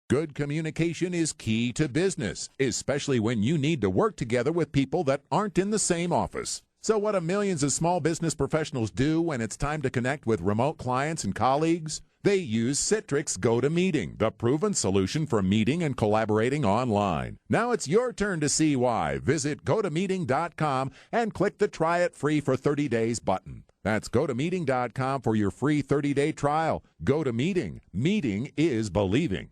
Good communication is key to business, especially when you need to work together with people that aren't in the same office. So what do millions of small business professionals do when it's time to connect with remote clients and colleagues? They use Citrix GoToMeeting, the proven solution for meeting and collaborating online. Now it's your turn to see why. Visit GoToMeeting.com and click the Try It Free for 30 days button. That's GoToMeeting.com for your free 30-day trial. GoToMeeting. Meeting is believing.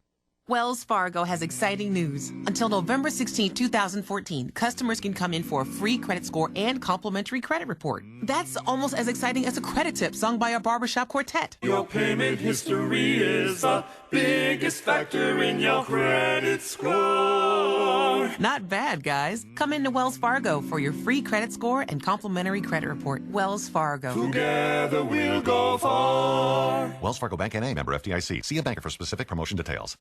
Wells Fargo has exciting news. Until November 16, 2014, customers can come in for a free credit score and complimentary credit report. That's almost as exciting as a credit tip sung by a barbershop quartet. Your payment history is the biggest factor in your credit score. Not bad, guys. Come into Wells Fargo for your free credit score and complimentary credit report. Wells Fargo. Together we'll go far. Wells Fargo Bank N.A., member FDIC. See a banker for specific promotion details.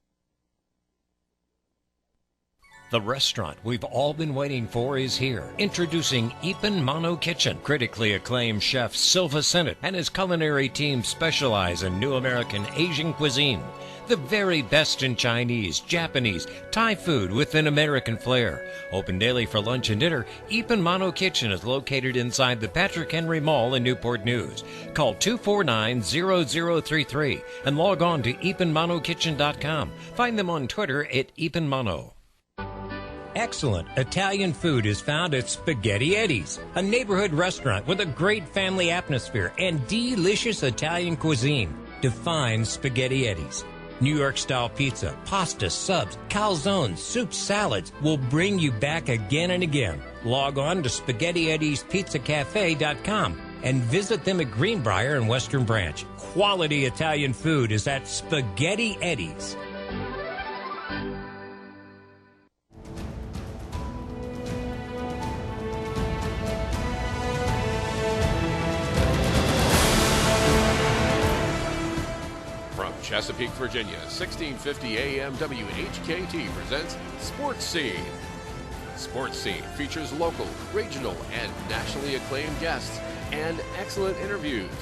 The restaurant we've all been waiting for is here. Introducing Ipan Mano Kitchen. Critically acclaimed chef Silva Sennett and his culinary team specialize in new American Asian cuisine. The very best in Chinese, Japanese, Thai food with an American flair. Open daily for lunch and dinner, Ipan Mano Kitchen is located inside the Patrick Henry Mall in Newport News. Call 249-0033 and log on to ipanmanokitchen.com. Find them on Twitter at Ipan Mano. Excellent Italian food is found at Spaghetti Eddie's, a neighborhood restaurant with a great family atmosphere and delicious Italian cuisine. Define Spaghetti Eddie's. New York-style pizza, pasta, subs, calzones, soups, salads will bring you back again and again. Log on to SpaghettiEddiesPizzaCafe.com and visit them at Greenbrier and Western Branch. Quality Italian food is at Spaghetti Eddie's. Chesapeake, Virginia, 1650 AM WHKT presents Sports Scene. Sports Scene features local, regional, and nationally acclaimed guests and excellent interviews.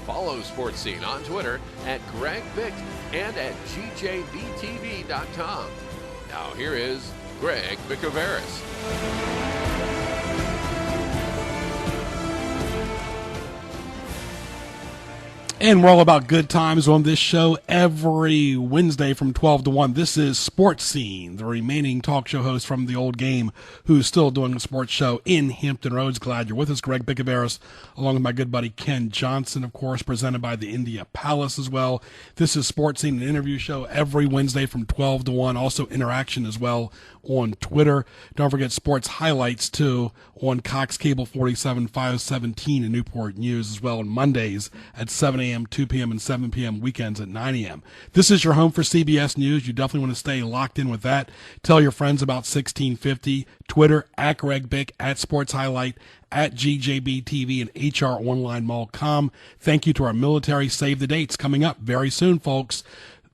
Follow Sports Scene on Twitter at Greg Bick and at GJBTV.com. Now here is Greg Bicouvaris. And we're all about good times on this show every Wednesday from 12 to 1. This is Sports Scene, the remaining talk show host from the old game who's still doing a sports show in Hampton Roads. Glad you're with us. Greg Bicouvaris, along with my good buddy Ken Johnson, of course, presented by the India Palace as well. This is Sports Scene, an interview show every Wednesday from 12 to 1. Also interaction as well on Twitter. Don't forget sports highlights, too, on Cox Cable 47, 517 in Newport News as well on Mondays at 7 a.m., 2 p.m., and 7 p.m., weekends at 9 a.m. This is your home for CBS News. You definitely want to stay locked in with that. Tell your friends about 1650. Twitter, at Greg Bick, at Sports Highlight, at GJBTV, and HROnlineMall.com. Thank you to our military. Save the dates coming up very soon, folks.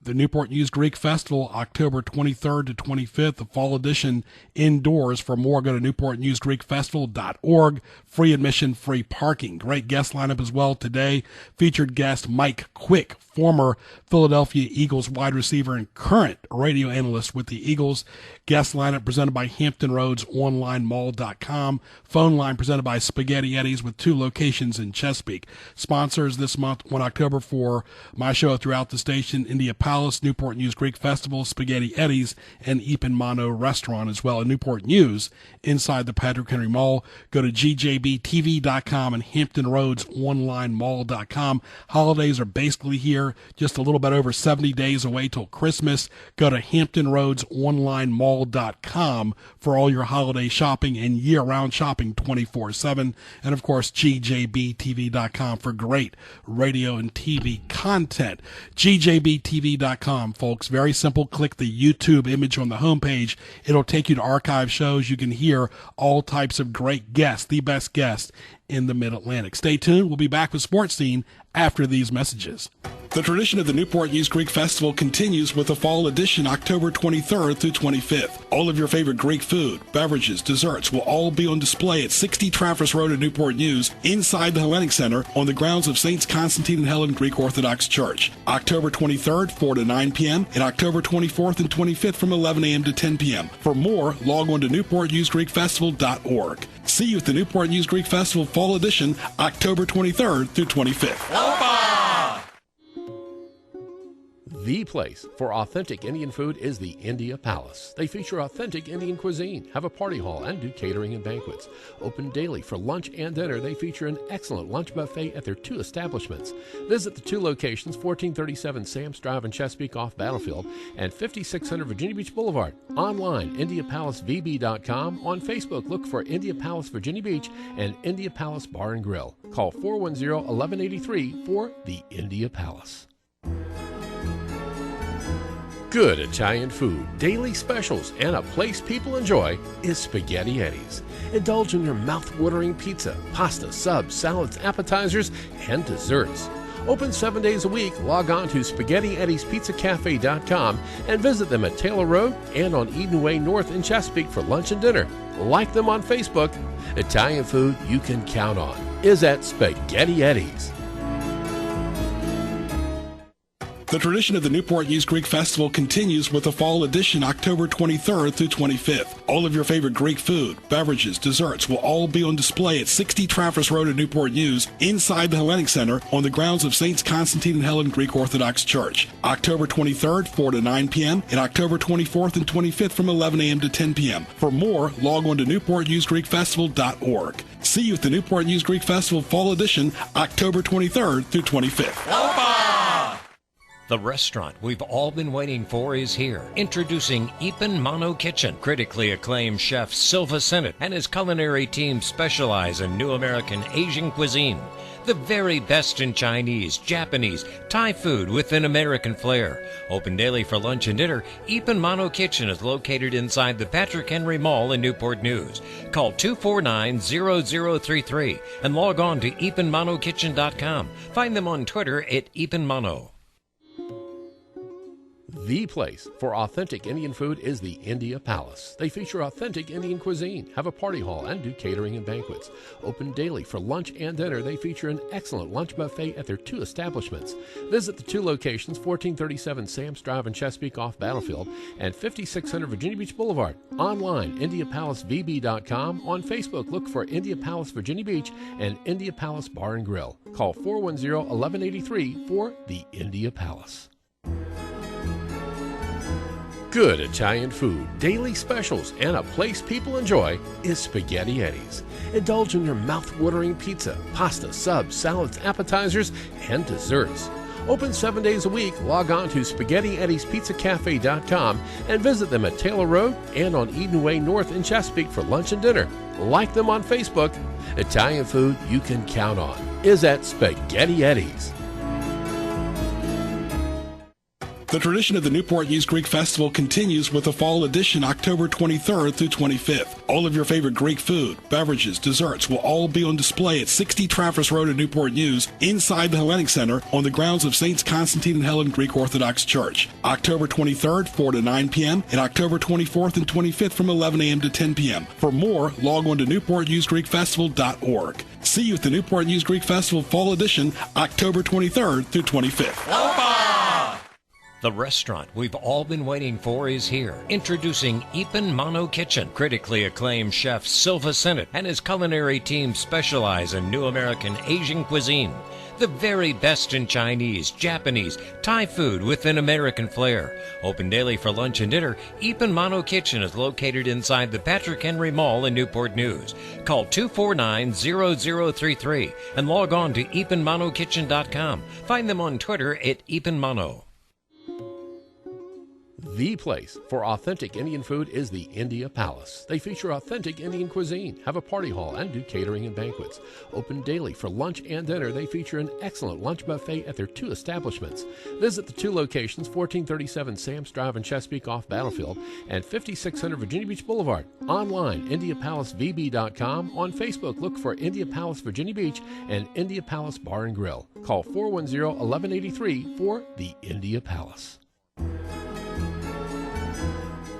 The Newport News Greek Festival, October 23rd to 25th, the fall edition indoors. For more, go to newportnewsgreekfestival.org. Free admission, free parking. Great guest lineup as well today. Featured guest Mike Quick, former Philadelphia Eagles wide receiver and current radio analyst with the Eagles. Guest lineup presented by Hampton Roads OnlineMall.com. Phone line presented by Spaghetti Eddie's with 2 locations in Chesapeake. Sponsors this month on October for my show throughout the station, India Palace, Newport News Greek Festival, Spaghetti Eddie's, and Ipan Mano Restaurant as well in Newport News inside the Patrick Henry Mall. Go to GJBTV.com and Hampton Roads OnlineMall.com. Holidays are basically here, just a little bit over 70 days away till Christmas. Go to Hampton Roads OnlineMall.com for all your holiday shopping and year-round shopping 24/7. And, of course, GJBTV.com for great radio and TV content. GJBTV.com, folks. Very simple. Click the YouTube image on the homepage. It'll take you to archive shows. You can hear all types of great guests, the best guests in the Mid-Atlantic. Stay tuned. We'll be back with Sports Scene after these messages. The tradition of the Newport News Greek Festival continues with the fall edition October 23rd through 25th. All of your favorite Greek food, beverages, desserts will all be on display at 60 Trafford Road in Newport News inside the Hellenic Center on the grounds of Saints Constantine and Helen Greek Orthodox Church. October 23rd, 4 to 9 p.m. and October 24th and 25th from 11 a.m. to 10 p.m. For more, log on to newportnewsgreekfestival.org. See you at the Newport News Greek Festival Fall Edition October 23rd through 25th. The place for authentic Indian food is the India Palace. They feature authentic Indian cuisine, have a party hall, and do catering and banquets. Open daily for lunch and dinner, they feature an excellent lunch buffet at their 2 establishments. Visit the 2 locations, 1437 Sam's Drive in Chesapeake off Battlefield and 5600 Virginia Beach Boulevard. Online, IndiaPalaceVB.com. On Facebook, look for India Palace Virginia Beach and India Palace Bar and Grill. Call 410-1183 for the India Palace. Good Italian food, daily specials, and a place people enjoy is Spaghetti Eddie's. Indulge in your mouth-watering pizza, pasta, subs, salads, appetizers, and desserts. Open 7 days a week. Log on to SpaghettiEddiesPizzaCafe.com and visit them at Taylor Road and on Eden Way North in Chesapeake for lunch and dinner. Like them on Facebook. Italian food you can count on is at Spaghetti Eddie's. The tradition of the Newport News Greek Festival continues with the fall edition October 23rd through 25th. All of your favorite Greek food, beverages, desserts will all be on display at 60 Trafford Road in Newport News inside the Hellenic Center on the grounds of Saints Constantine and Helen Greek Orthodox Church. October 23rd, 4 to 9 p.m. and October 24th and 25th from 11 a.m. to 10 p.m. For more, log on to newportnewsgreekfestival.org. See you at the Newport News Greek Festival Fall Edition October 23rd through 25th. The restaurant we've all been waiting for is here. Introducing Ipan Mano Kitchen. Critically acclaimed chef Silva Sennett and his culinary team specialize in new American Asian cuisine. The very best in Chinese, Japanese, Thai food with an American flair. Open daily for lunch and dinner, Ipan Mano Kitchen is located inside the Patrick Henry Mall in Newport News. Call 249-0033 and log on to ipanmanokitchen.com. Find them on Twitter at ipanmano. The place for authentic Indian food is the India Palace. They feature authentic Indian cuisine, have a party hall, and do catering and banquets. Open daily for lunch and dinner, they feature an excellent lunch buffet at their 2 establishments. Visit the 2 locations, 1437 Sam's Drive in Chesapeake off Battlefield and 5600 Virginia Beach Boulevard. Online, IndiaPalaceVB.com. On Facebook, look for India Palace Virginia Beach and India Palace Bar and Grill. Call 410-1183 for the India Palace. Good Italian food, daily specials, and a place people enjoy is Spaghetti Eddie's. Indulge in your mouth-watering pizza, pasta, subs, salads, appetizers, and desserts. Open 7 days a week. Log on to SpaghettiEddiesPizzaCafe.com and visit them at Taylor Road and on Eden Way North in Chesapeake for lunch and dinner. Like them on Facebook. Italian food you can count on is at Spaghetti Eddie's. The tradition of the Newport News Greek Festival continues with the fall edition October 23rd through 25th. All of your favorite Greek food, beverages, desserts will all be on display at 60 Trafford Road in Newport News inside the Hellenic Center on the grounds of Saints Constantine and Helen Greek Orthodox Church. October 23rd, 4 to 9 p.m. and October 24th and 25th from 11 a.m. to 10 p.m. For more, log on to newportnewsgreekfestival.org. See you at the Newport News Greek Festival Fall Edition October 23rd through 25th. The restaurant we've all been waiting for is here. Introducing Ipan Mano Kitchen. Critically acclaimed chef Silva Sennett and his culinary team specialize in new American Asian cuisine. The very best in Chinese, Japanese, Thai food with an American flair. Open daily for lunch and dinner, Ipan Mano Kitchen is located inside the Patrick Henry Mall in Newport News. Call 249-0033 and log on to ipanmanokitchen.com. Find them on Twitter at ipanmano. The place for authentic Indian food is the India Palace. They feature authentic Indian cuisine, have a party hall, and do catering and banquets. Open daily for lunch and dinner, they feature an excellent lunch buffet at their 2 establishments. Visit the 2 locations, 1437 Sam's Drive in Chesapeake off Battlefield and 5600 Virginia Beach Boulevard. Online, IndiaPalaceVB.com. On Facebook, look for India Palace Virginia Beach and India Palace Bar and Grill. Call 410-1183 for the India Palace.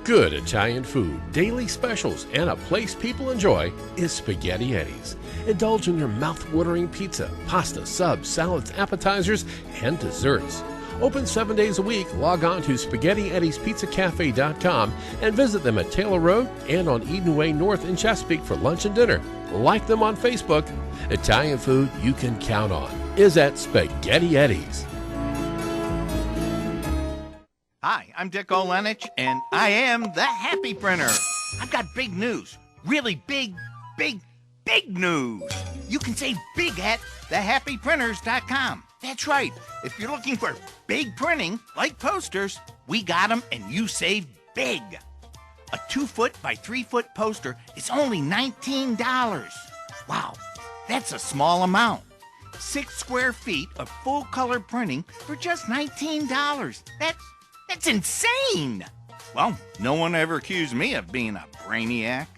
Good Italian food, daily specials, and a place people enjoy is Spaghetti Eddie's. Indulge in your mouth-watering pizza, pasta, subs, salads, appetizers, and desserts. Open 7 days a week. Log on to SpaghettiEddiesPizzaCafe.com and visit them at Taylor Road and on Eden Way North in Chesapeake for lunch and dinner. Like them on Facebook. Italian food you can count on is at Spaghetti Eddie's. Hi, I'm Dick Olenich, and I am the Happy Printer. I've got big news. Really big news. You can save big at thehappyprinters.com. That's right. If you're looking for big printing, like posters, we got them, and you save big. A 2-foot by 3-foot poster is only $19. Wow, that's a small amount. 6 square feet of full-color printing for just $19. That's insane! Well, no one ever accused me of being a brainiac.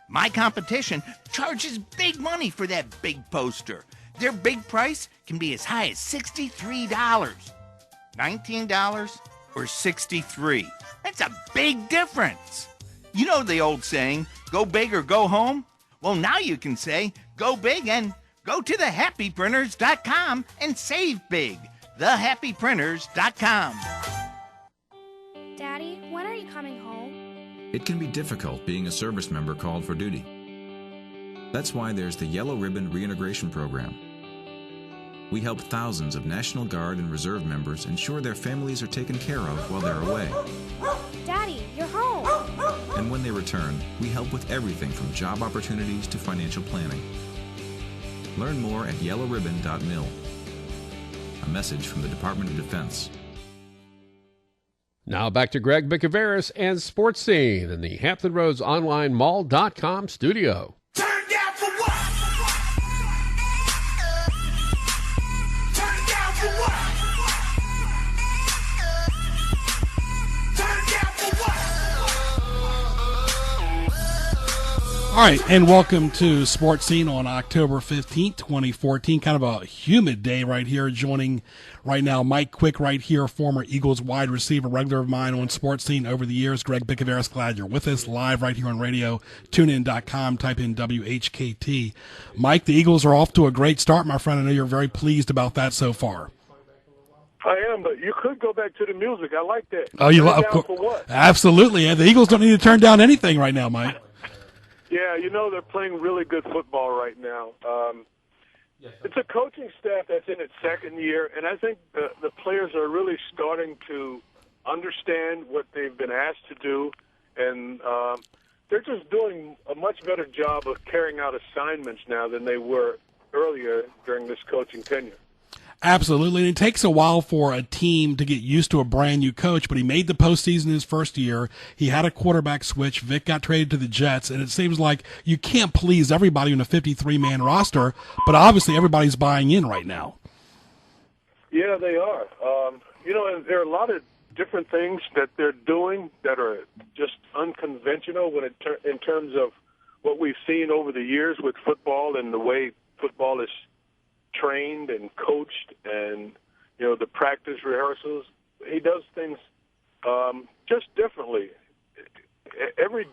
My competition charges big money for that big poster. Their big price can be as high as $63. $19 or $63. That's a big difference. You know the old saying, go big or go home? Well, now you can say, go big and go to thehappyprinters.com and save big. Thehappyprinters.com. Daddy, when are you coming home? It can be difficult being a service member called for duty. That's why there's the Yellow Ribbon Reintegration Program. We help thousands of National Guard and Reserve members ensure their families are taken care of while they're away. Daddy, you're home. And when they return, we help with everything from job opportunities to financial planning. Learn more at yellowribbon.mil. A message from the Department of Defense. Now back to Greg Bicouvaris and Sports Scene in the Hampton Roads Online Mall.com studio. Turn down for what? Turn down for what? Turn down for what? All right, and welcome to Sports Scene on October 15th, 2014. Kind of a humid day right here. Joining right now Mike Quick right here, former Eagles wide receiver, regular of mine on Sports Scene over the years. Greg Bicouvaris, glad you're with us live right here on radio. TuneIn.com, type in WHKT. Mike, the Eagles are off to a great start, my friend. I know you're very pleased about that so far. I am, but you could go back to the music. I like that. Oh, you love for what? Absolutely. Yeah, the Eagles don't need to turn down anything right now, Mike. Yeah, you know, they're playing really good football right now. It's a coaching staff that's in its second year, and I think the players are really starting to understand what they've been asked to do, and they're just doing a much better job of carrying out assignments now than they were earlier during this coaching tenure. Absolutely. And it takes a while for a team to get used to a brand new coach, but he made the postseason his first year. He had a quarterback switch. Vic got traded to the Jets, and it seems like you can't please everybody on a 53-man roster, but obviously everybody's buying in right now. Yeah, they are. You know, and there are a lot of different things that they're doing that are just unconventional in terms of what we've seen over the years with football and the way football is trained and coached, and you know, the practice rehearsals. He does things just differently. Every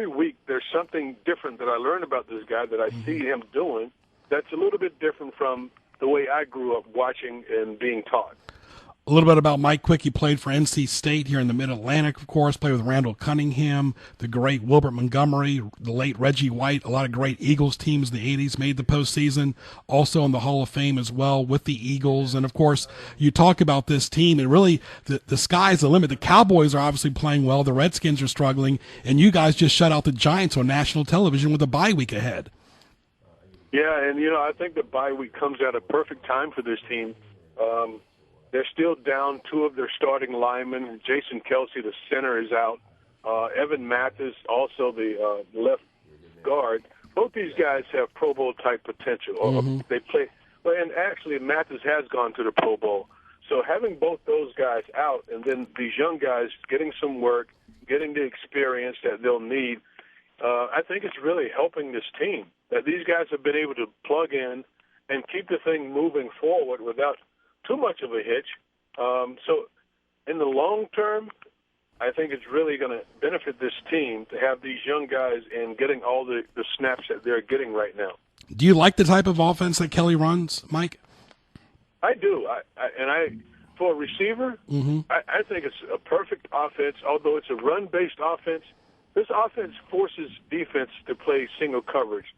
week there's something different that I learn about this guy that I see him doing that's a little bit different from the way I grew up watching and being taught. A little bit about Mike Quick. He played for NC State here in the Mid-Atlantic, of course, played with Randall Cunningham, the great Wilbert Montgomery, the late Reggie White. A lot of great Eagles teams in the 80s made the postseason, also in the Hall of Fame as well with the Eagles. And, of course, you talk about this team, and really the sky's the limit. The Cowboys are obviously playing well. The Redskins are struggling, and you guys just shut out the Giants on national television with a bye week ahead. Yeah, and, you know, I think the bye week comes at a perfect time for this team. They're still down 2 of their starting linemen. Jason Kelsey, the center, is out. Evan Mathis, also the left guard. Both these guys have Pro Bowl type potential. They play, and actually Mathis has gone to the Pro Bowl. So having both those guys out, and then these young guys getting some work, getting the experience that they'll need, I think it's really helping this team. That these guys have been able to plug in and keep the thing moving forward without too much of a hitch. So in the long term, I think it's really going to benefit this team to have these young guys and getting all the snaps that they're getting right now. Do you like the type of offense that Kelly runs, Mike? I do. For a receiver, I think it's a perfect offense, although it's a run-based offense. This offense forces defense to play single coverage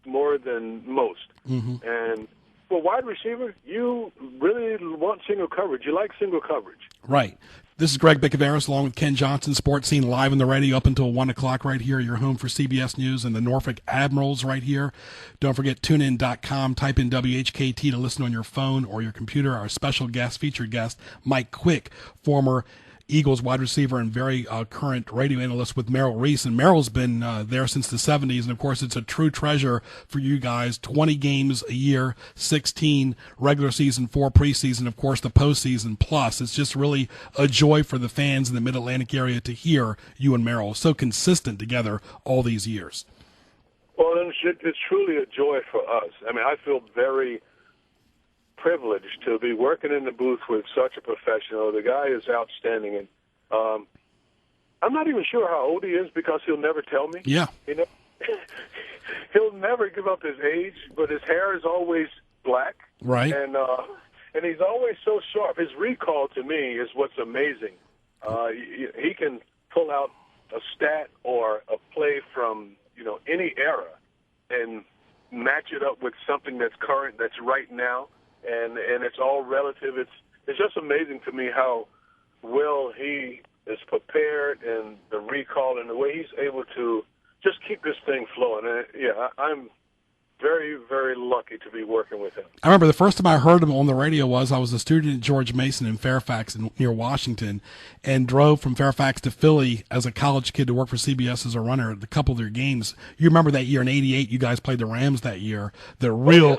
more than most. And for wide receiver, you really want single coverage. You like single coverage. Right. This is Greg Bicouvaris along with Ken Johnson, Sports Scene live on the radio up until 1 o'clock right here. You're home for CBS News and the Norfolk Admirals right here. Don't forget tunein.com. Type in WHKT to listen on your phone or your computer. Our special guest, featured guest, Mike Quick, former Eagles wide receiver and very current radio analyst with Merrill Reese. And Merrill's been there since the 70s. And, of course, it's a true treasure for you guys. 20 games a year, 16 regular season, 4 preseason, of course, the postseason plus. It's just really a joy for the fans in the Mid-Atlantic area to hear you and Merrill so consistent together all these years. Well, it's truly a joy for us. I mean, I feel very privileged to be working in the booth with such a professional. The guy is outstanding, and I'm not even sure how old he is because he'll never tell me. Yeah, you know, he'll never give up his age, but his hair is always black, right? And he's always so sharp. His recall to me is what's amazing. He can pull out a stat or a play from any era and match it up with something that's current, that's right now. And it's all relative. It's just amazing to me how well he is prepared and the recall and the way he's able to just keep this thing flowing. And I'm very, very lucky to be working with him. I remember the first time I heard him on the radio I was a student at George Mason in Fairfax near Washington and drove from Fairfax to Philly as a college kid to work for CBS as a runner at a couple of their games. You remember that year in '88, you guys played the Rams that year, the real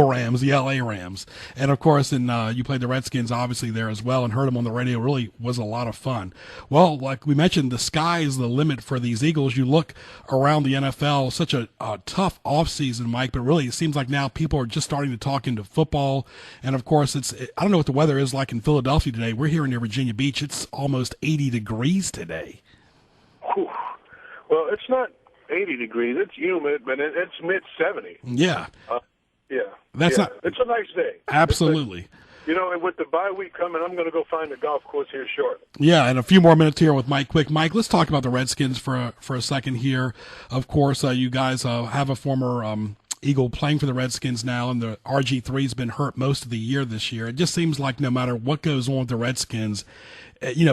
Rams, the LA Rams. And of course, you played the Redskins obviously there as well and heard him on the radio. Really was a lot of fun. Well, like we mentioned, the sky is the limit for these Eagles. You look around the NFL, such a tough offseason, Mike, but really it seems like now people are just starting to talk into football. And of course, I don't know what the weather is like in Philadelphia today. We're here near Virginia Beach. It's almost 80 degrees today. Whew. Well, it's not 80 degrees. It's humid, but it's mid-70. Yeah. It's a nice day. Absolutely. And with the bye week coming, I'm going to go find a golf course here shortly. Yeah, and a few more minutes here with Mike Quick. Mike, let's talk about the Redskins for a second here. Of course, you guys have a former Eagle playing for the Redskins now, and the RG3's been hurt most of the year this year. It just seems like no matter what goes on with the Redskins,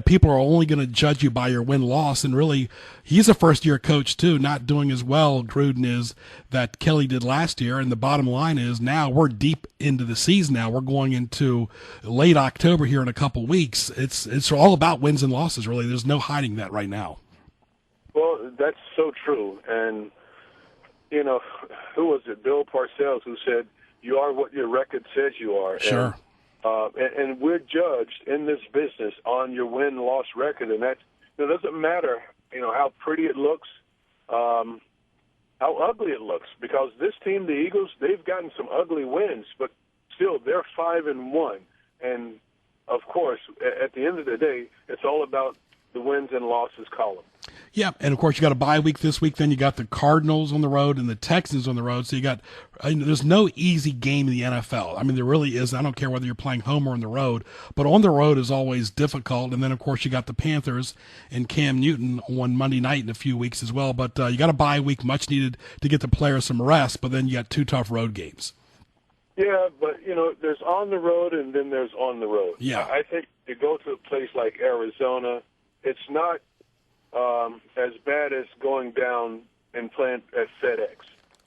people are only going to judge you by your win-loss, and really, he's a first-year coach, too, not doing as well, Gruden is, that Kelly did last year, and the bottom line is now we're deep into the season now. We're going into late October here in a couple weeks. It's all about wins and losses, really. There's no hiding that right now. Well, that's so true, and who was it? Bill Parcells, who said, "You are what your record says you are." Sure. And we're judged in this business on your win-loss record, and that doesn't matter, how pretty it looks, how ugly it looks, because this team, the Eagles, they've gotten some ugly wins, but still they're 5-1, and of course, at the end of the day, it's all about the wins and losses column. Yeah, and of course you got a bye week this week. Then you got the Cardinals on the road and the Texans on the road. So you got there's no easy game in the NFL. I mean, there really is. I don't care whether you're playing home or on the road, but on the road is always difficult. And then of course you got the Panthers and Cam Newton on Monday night in a few weeks as well. But you got a bye week, much needed to get the players some rest. But then you got 2 tough road games. Yeah, but there's on the road and then there's on the road. Yeah, I think you go to a place like Arizona, it's not as bad as going down and playing at FedEx.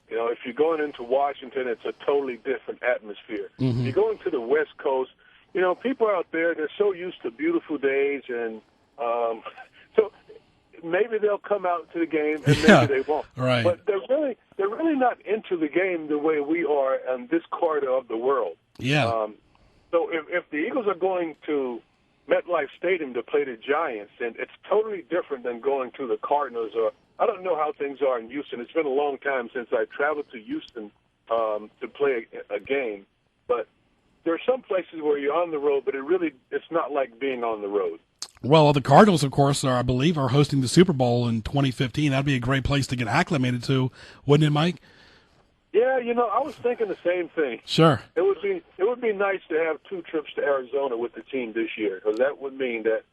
If you're going into Washington, it's a totally different atmosphere. Mm-hmm. If you're going to the West Coast, people out there, they're so used to beautiful days, and so maybe they'll come out to the game and maybe they won't. Right. But they're really not into the game the way we are in this corner of the world. Yeah. So if the Eagles are going to MetLife Stadium to play the Giants, and it's totally different than going to the Cardinals. Or I don't know how things are in Houston. It's been a long time since I traveled to Houston to play a game. But there are some places where you're on the road, but it's not like being on the road. Well, the Cardinals, of course, I believe, are hosting the Super Bowl in 2015. That'd be a great place to get acclimated to, wouldn't it, Mike? Yeah, I was thinking the same thing. Sure. It would be nice to have 2 trips to Arizona with the team this year, because that would mean that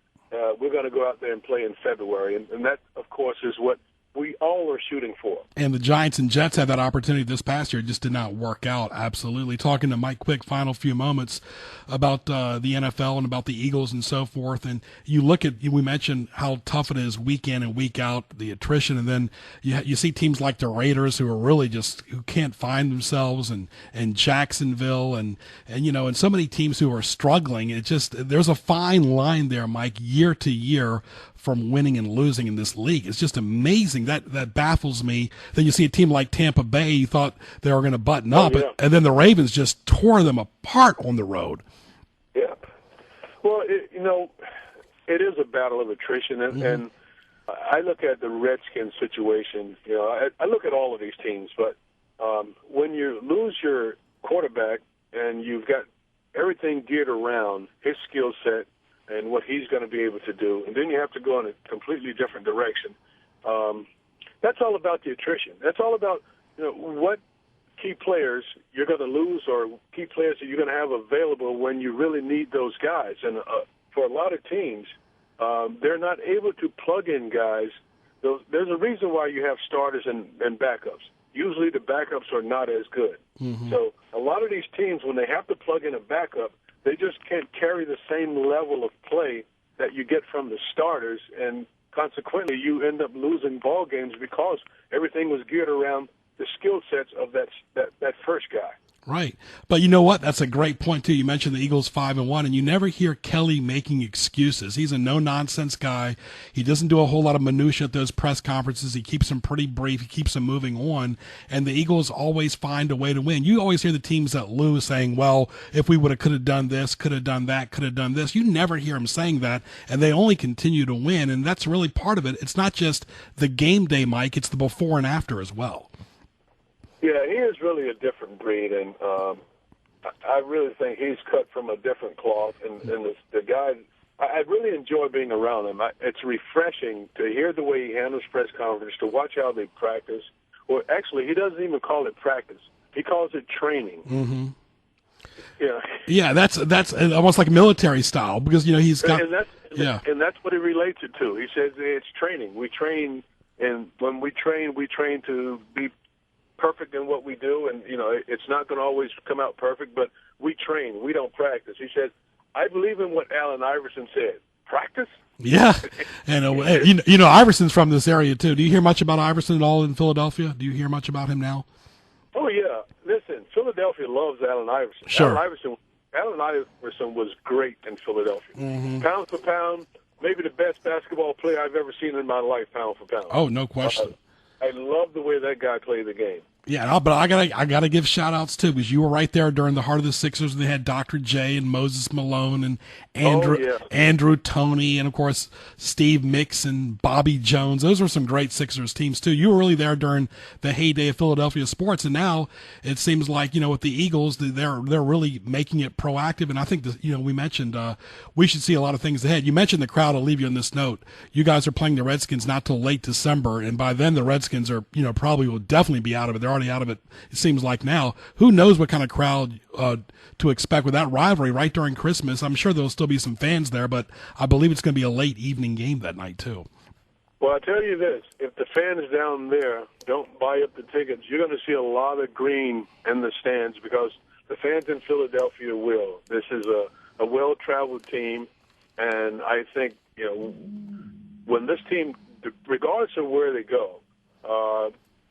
we're going to go out there and play in February, and that, of course, is what we all are shooting for. And the Giants and Jets had that opportunity this past year. It just did not work out, absolutely. Talking to Mike Quick, final few moments about the NFL and about the Eagles and so forth. And you look at, we mentioned how tough it is week in and week out, the attrition. And then you see teams like the Raiders who are really who can't find themselves, and Jacksonville and so many teams who are struggling. There's a fine line there, Mike, year to year from winning and losing in this league. It's just amazing. That baffles me. Then you see a team like Tampa Bay, you thought they were going to button up, and then the Ravens just tore them apart on the road. Yeah. Well, it is a battle of attrition, and I look at the Redskins situation. I look at all of these teams, but when you lose your quarterback and you've got everything geared around his skill set and what he's going to be able to do, and then you have to go in a completely different direction. That's all about the attrition. That's all about what key players you're going to lose, or key players that you're going to have available when you really need those guys. And for a lot of teams, they're not able to plug in guys. There's a reason why you have starters and backups. Usually the backups are not as good. Mm-hmm. So a lot of these teams, when they have to plug in a backup, they just can't carry the same level of play that you get from the starters, and consequently you end up losing ball games because everything was geared around the skill sets of that first guy. Right. But you know what? That's a great point, too. You mentioned the Eagles 5-1, and you never hear Kelly making excuses. He's a no-nonsense guy. He doesn't do a whole lot of minutia at those press conferences. He keeps them pretty brief. He keeps them moving on, and the Eagles always find a way to win. You always hear the teams that lose saying, well, if we could have done this, could have done that, could have done this. You never hear him saying that, and they only continue to win, and that's really part of it. It's not just the game day, Mike. It's the before and after as well. Yeah, he is really a different breed, and I really think he's cut from a different cloth. And the guy, I really enjoy being around him. It's refreshing to hear the way he handles press conference, to watch how they practice. Well, actually, he doesn't even call it practice. He calls it training. Mm-hmm. Yeah. Yeah, that's almost like military style, because he's got. And that's what he relates it to. He says it's training. We train, and when we train to be perfect in what we do, and it's not going to always come out perfect, but we train. We don't practice. He said, I believe in what Allen Iverson said. Practice? Yeah, and Iverson's from this area too. Do you hear much about Iverson at all in Philadelphia? Do you hear much about him now? Oh yeah. Listen, Philadelphia loves Allen Iverson. Sure. Allen Iverson was great in Philadelphia. Mm-hmm. Pound for pound, maybe the best basketball player I've ever seen in my life. Pound for pound. Oh, no question. I love the way that guy played the game. Yeah, but I gotta give shout outs too, because you were right there during the heart of the Sixers. They had Dr. J and Moses Malone and Andrew Toney, and of course Steve Mix and Bobby Jones. Those were some great Sixers teams too. You were really there during the heyday of Philadelphia sports, and now it seems like with the Eagles, they're really making it proactive. And I think we mentioned we should see a lot of things ahead. You mentioned the crowd. I'll leave you on this note. You guys are playing the Redskins not till late December, and by then the Redskins are probably will definitely be out of it. They're already out of it seems like now. Who knows what kind of crowd to expect with that rivalry right during Christmas. I'm sure there'll still be some fans there, but I believe it's going to be a late evening game that night too. Well, I tell you this, if the fans down there don't buy up the tickets, you're going to see a lot of green in the stands, because the fans in Philadelphia will. This is a well-traveled team, and I think when this team, regardless of where they go,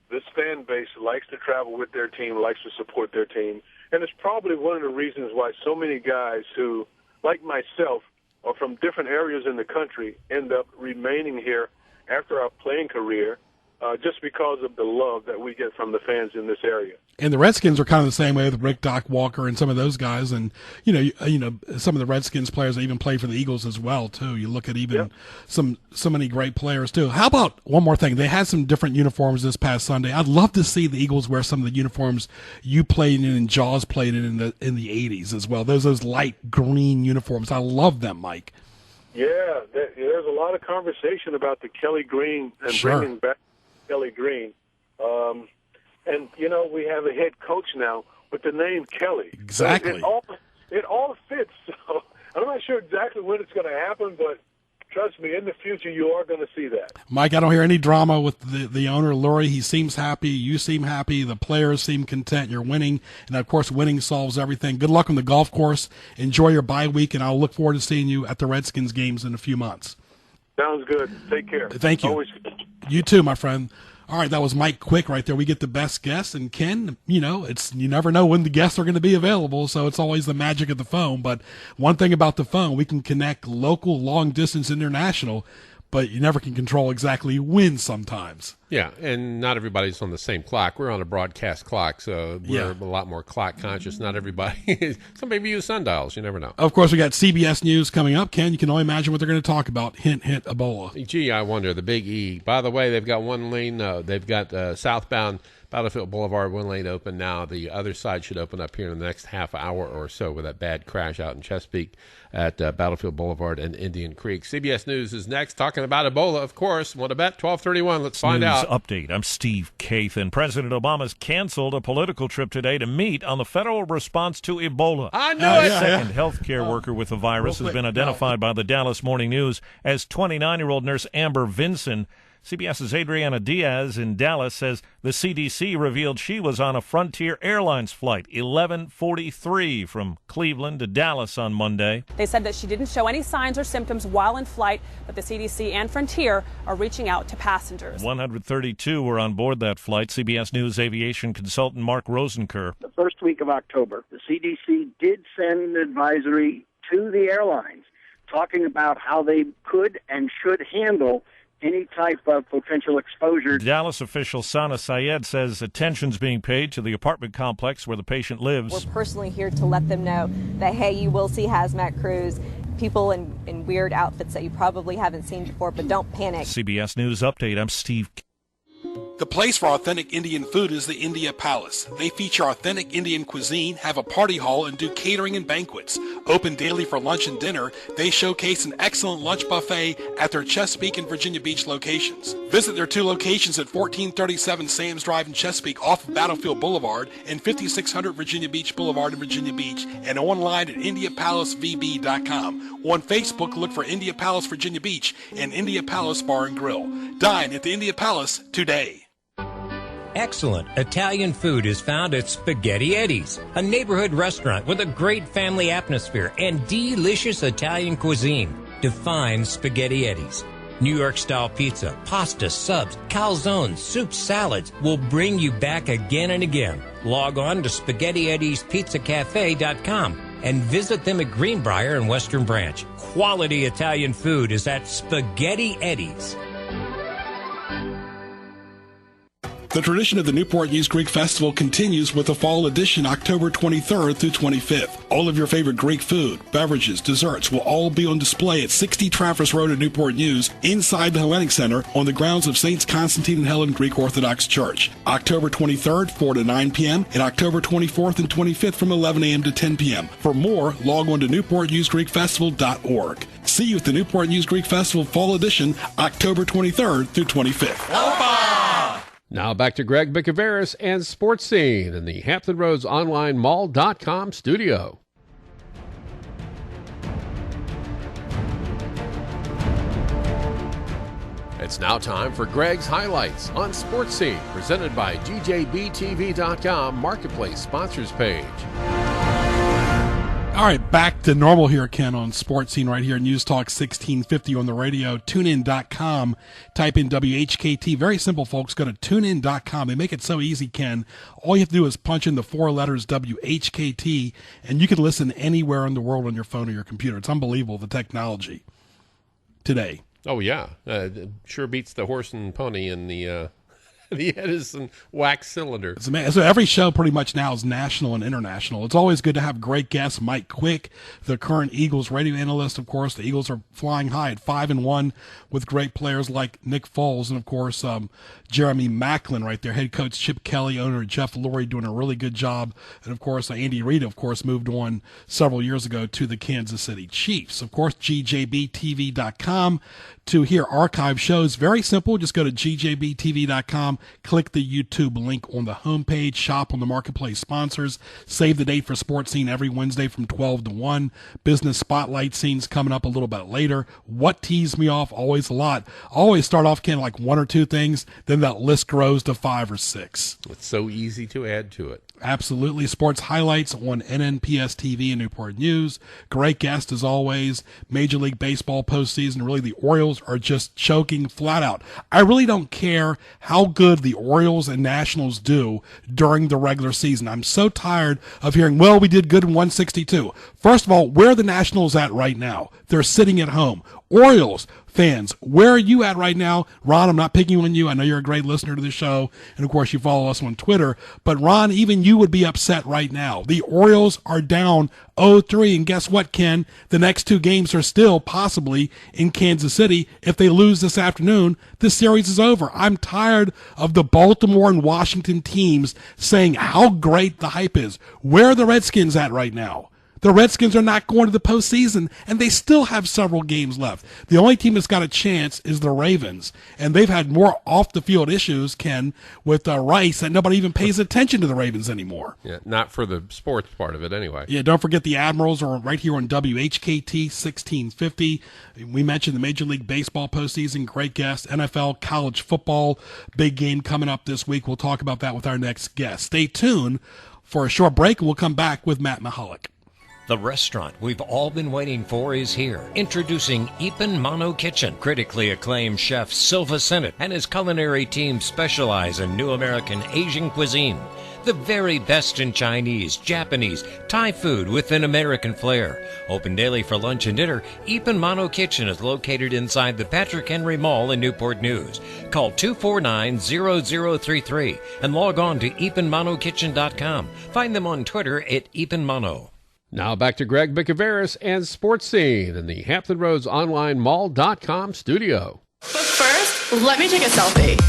this fan base likes to travel with their team, likes to support their team, And it's probably one of the reasons why so many guys who, like myself, are from different areas in the country end up remaining here after our playing career just because of the love that we get from the fans in this area. And the Redskins are kind of the same way with Rick Doc Walker and some of those guys. And, you know, some of the Redskins players that even play for the Eagles as well, too. You look at even so many great players, too. How about one more thing? They had some different uniforms this past Sunday. I'd love to see the Eagles wear some of the uniforms you played in and Jaws played in the 80s as well. Those light green uniforms. I love them, Mike. Yeah, there's a lot of conversation about the Kelly Green and bringing back Kelly Green. And, you know, we have a head coach now with the name Kelly. Exactly. So it all fits. So I'm not sure exactly when it's going to happen, but trust me, in the future you are going to see that. Mike, I don't hear any drama with the owner, Lurie. He seems happy. You seem happy. The players seem content. You're winning. And, of course, winning solves everything. Good luck on the golf course. Enjoy your bye week, and I'll look forward to seeing you at the Redskins games in a few months. Sounds good. Take care. Thank you. Always. You too, my friend. All right, that was Mike Quick right there. We get the best guests, and Ken, you know, you never know when the guests are going to be available, so it's always the magic of the phone. But one thing about the phone, we can connect local, long distance, international, but you never can control exactly when sometimes. Yeah, and not everybody's on the same clock. We're on a broadcast clock, so we're a lot more clock conscious. Not everybody. Some people use sundials. You never know. Of course, we got CBS News coming up. Ken, you can only imagine what they're going to talk about. Hint, hint, Ebola. Gee, I wonder. The Big E. By the way, they've got one lane. They've got southbound Battlefield Boulevard, one lane open now. The other side should open up here in the next half hour or so with that bad crash out in Chesapeake at Battlefield Boulevard and Indian Creek. CBS News is next, talking about Ebola, of course. Want to bet? 12:31. Let's find out. Update. I'm Steve Kathan. President Obama's canceled a political trip today to meet on the federal response to Ebola. I knew it. A second healthcare worker with the virus has been identified by the Dallas Morning News as 29-year-old nurse Amber Vinson. CBS's Adriana Diaz in Dallas says the CDC revealed she was on a Frontier Airlines flight 1143 from Cleveland to Dallas on Monday. They said that she didn't show any signs or symptoms while in flight, but the CDC and Frontier are reaching out to passengers. 132 were on board that flight. CBS News aviation consultant Mark Rosenker. The first week of October, the CDC did send an advisory to the airlines talking about how they could and should handle any type of potential exposure. Dallas official Sana Syed says attention's being paid to the apartment complex where the patient lives. We're personally here to let them know that, hey, you will see hazmat crews, people in weird outfits that you probably haven't seen before, but don't panic. CBS News Update, I'm Steve. The place for authentic Indian food is the India Palace. They feature authentic Indian cuisine, have a party hall, and do catering and banquets. Open daily for lunch and dinner, they showcase an excellent lunch buffet at their Chesapeake and Virginia Beach locations. Visit their two locations at 1437 Sam's Drive in Chesapeake off of Battlefield Boulevard and 5600 Virginia Beach Boulevard in Virginia Beach, and online at IndiaPalaceVB.com. On Facebook, look for India Palace Virginia Beach and India Palace Bar and Grill. Dine at the India Palace today. Excellent Italian food is found at Spaghetti Eddie's, a neighborhood restaurant with a great family atmosphere and delicious Italian cuisine. Define Spaghetti Eddie's. New York-style pizza, pasta, subs, calzones, soups, salads will bring you back again and again. Log on to SpaghettiEddiesPizzaCafe.com and visit them at Greenbrier and Western Branch. Quality Italian food is at Spaghetti Eddie's. The tradition of the Newport News Greek Festival continues with the fall edition October 23rd through 25th. All of your favorite Greek food, beverages, desserts will all be on display at 60 Traverse Road in Newport News inside the Hellenic Center on the grounds of Saints Constantine and Helen Greek Orthodox Church. October 23rd, 4 to 9 p.m. and October 24th and 25th from 11 a.m. to 10 p.m. For more, log on to NewportNewsGreekFestival.org. See you at the Newport News Greek Festival Fall Edition October 23rd through 25th. Now back to Greg Bicouvaris and Sports Scene in the Hampton Roads Online Mall.com studio. It's now time for Greg's Highlights on Sports Scene, presented by GJBTV.com Marketplace Sponsors Page. All right, back to normal here, Ken, on Sports Scene right here, News Talk 1650 on the radio, tunein.com, type in WHKT. Very simple, folks. Go to tunein.com. They make it so easy, Ken. All you have to do is punch in the 4 letters WHKT, and you can listen anywhere in the world on your phone or your computer. It's unbelievable, the technology today. Oh, yeah. Sure beats the horse and pony in the Edison wax cylinder. So every show pretty much now is national and international. It's always good to have great guests. Mike Quick, the current Eagles radio analyst, of course. The Eagles are flying high at 5-1 with great players like Nick Foles and, of course, Jeremy Maclin right there. Head coach Chip Kelly, owner Jeff Lurie doing a really good job. And, of course, Andy Reid, of course, moved on several years ago to the Kansas City Chiefs. Of course, GJBTV.com to hear archive shows. Very simple. Just go to GJBTV.com, click the YouTube link on the homepage, shop on the Marketplace sponsors, save the date for Sports Scene every Wednesday from 12 to 1. Business Spotlight scenes coming up a little bit later. What teased me off? Always a lot. Always start off, Ken, like 1 or 2 things, then that list grows to 5 or 6. It's so easy to add to it. Absolutely. Sports highlights on NNPS TV and Newport News. Great guest as always. Major League Baseball postseason. Really, the Orioles are just choking flat out. I really don't care how good the Orioles and Nationals do during the regular season. I'm so tired of hearing, well, we did good in 162. First of all, where are the Nationals at right now? They're sitting at home. Orioles fans, where are you at right now? Ron, I'm not picking on you. I know you're a great listener to the show, and of course you follow us on Twitter. But Ron, even you would be upset right now. The Orioles are down 0-3, and guess what, Ken? The next 2 games are still possibly in Kansas City. If they lose this afternoon, this series is over. I'm tired of the Baltimore and Washington teams saying how great the hype is. Where are the Redskins at right now? The Redskins are not going to the postseason, and they still have several games left. The only team that's got a chance is the Ravens, and they've had more off-the-field issues, Ken, with Rice, that nobody even pays attention to the Ravens anymore. Yeah, not for the sports part of it anyway. Yeah, don't forget the Admirals are right here on WHKT 1650. We mentioned the Major League Baseball postseason, great guest, NFL, college football, big game coming up this week. We'll talk about that with our next guest. Stay tuned for a short break, and we'll come back with Matt Michalec. The restaurant we've all been waiting for is here. Introducing Ipan Mano Kitchen. Critically acclaimed chef Silva Sennett and his culinary team specialize in new American Asian cuisine. The very best in Chinese, Japanese, Thai food with an American flair. Open daily for lunch and dinner, Ipan Mano Kitchen is located inside the Patrick Henry Mall in Newport News. Call 249-0033 and log on to ipanmanokitchen.com. Find them on Twitter at Ipan Mano. Now back to Greg Bicouvaris and Sports Scene in the Hampton Roads Online Mall.com studio. But first, let me take a selfie.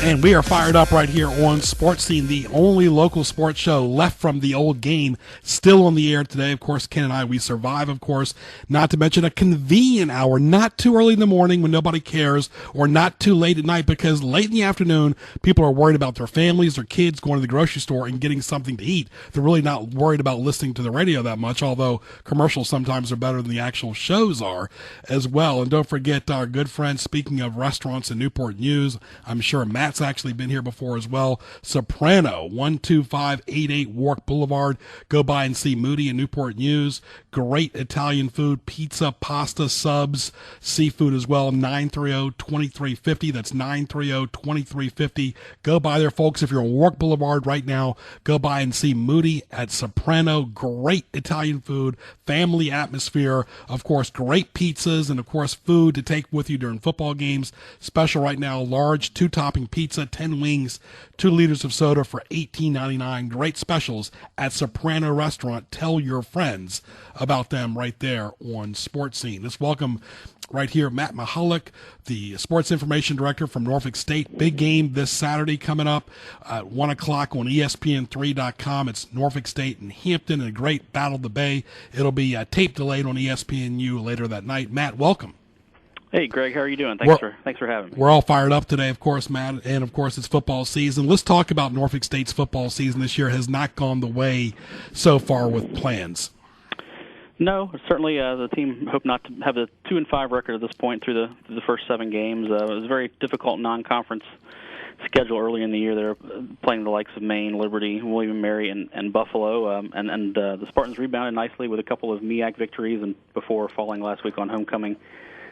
And we are fired up right here on Sports Scene, the only local sports show left from the old game, still on the air today. Of course, Ken and I, we survive, of course, not to mention a convenient hour, not too early in the morning when nobody cares, or not too late at night, because late in the afternoon, people are worried about their families, their kids going to the grocery store and getting something to eat. They're really not worried about listening to the radio that much, although commercials sometimes are better than the actual shows are as well. And don't forget our good friend, speaking of restaurants in Newport News, I'm sure Matt's actually been here before as well. Soprano, 12588 Warwick Boulevard. Go by and see Moody in Newport News. Great Italian food, pizza, pasta, subs, seafood as well. 930-2350. That's 930-2350. Go by there, folks. If you're on Warwick Boulevard right now, go by and see Moody at Soprano. Great Italian food, family atmosphere. Of course, great pizzas and, of course, food to take with you during football games. Special right now, large 2-topping pizza, 10 wings, 2 liters of soda for $18.99. Great specials at Soprano Restaurant. Tell your friends about them right there on Sports Scene. Let's welcome right here Matt Michalec, the Sports Information Director from Norfolk State. Big game this Saturday coming up at 1 o'clock on ESPN3.com. It's Norfolk State and Hampton, and a great Battle of the Bay. It'll be tape delayed on ESPNU later that night. Matt, welcome. Hey, Greg, how are you doing? Thanks for having me. We're all fired up today, of course, Matt, and of course it's football season. Let's talk about Norfolk State's football season this year. Has not gone the way so far with plans. No, certainly the team hoped not to have a 2-5 record at this point through the first 7 games. It was a very difficult non-conference schedule early in the year. They're playing the likes of Maine, Liberty, William & Mary, and Buffalo. And the Spartans rebounded nicely with a couple of MEAC victories and before falling last week on homecoming